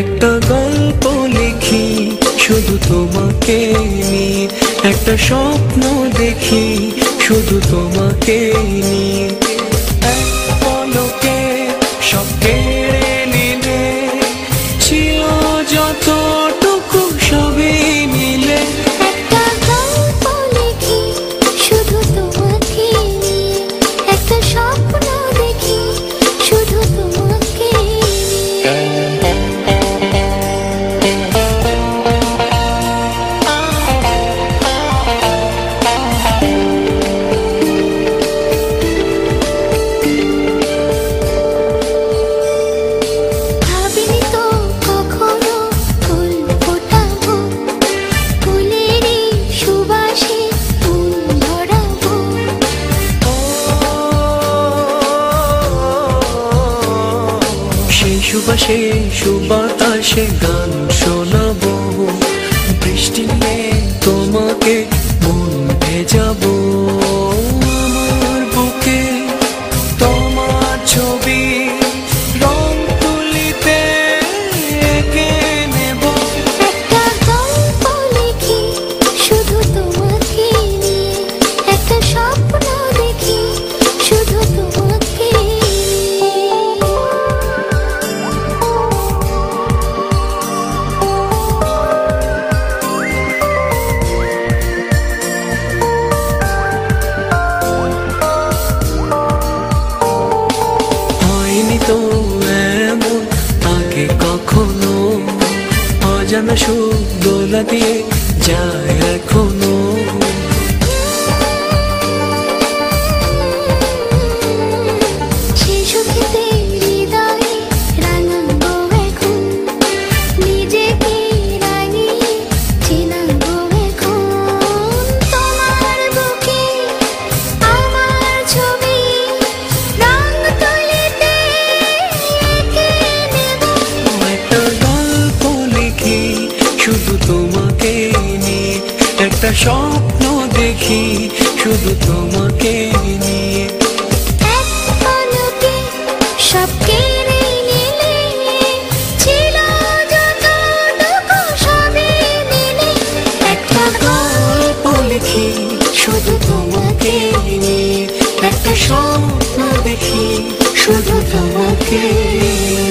একটা গল্প লিখি শুধু তোমাকে নিয়ে, একটা স্বপ্ন দেখি শুধু তোমাকে নিয়ে। এক পলকে সব কেড়ে নিলে, ছিল যতটুকু সবই মিলে। একটা গল্প লিখি শুধু তোমাকে নিয়ে, একটা স্বপ্ন দেখি শুধু তোমাকে নিয়ে। ভাবিনি তো কখনো ফুল ফোটাবো, ফুলেরই সুবাসে ফুল ধরাবো। সেই সুবাসে সুবাতাসে গান শোনাবো, বৃষ্টি নিয়ে তোমাকে মন ভেজাবো। আমার বুকে তোমার ছবি রং তুলিতে এঁকে নেব। একটা গল্প লিখি শুধু তোমাকে নিয়ে, একটা স্বপ্ন দেখি শুধু তোমাকে নিয়ে। হয়নি তো এমন আগে কখনো, অজানা সুখ দোলা দিয়ে যায় এখনো। সেই সুখেতে হৃদয়ে রাঙাবো এখন, নিজেকে রাঙিয়ে চেনাবো এখন। তোমার বুকে আমার ছবি রং তুলিতে এঁকে নেব। একটা গল্প লিখি শুধু তোমাকে নিয়ে, একটা স্বপ্ন দেখি শুধু তোমাকে নিয়ে। এক পলকে সব কেড়ে নিলে, ছিল যতটুকু সবই মিলে। একটা গল্প লিখি শুধু তোমাকে নিয়ে, একটা স্বপ্ন দেখি শুধু তোমাকে নিয়ে।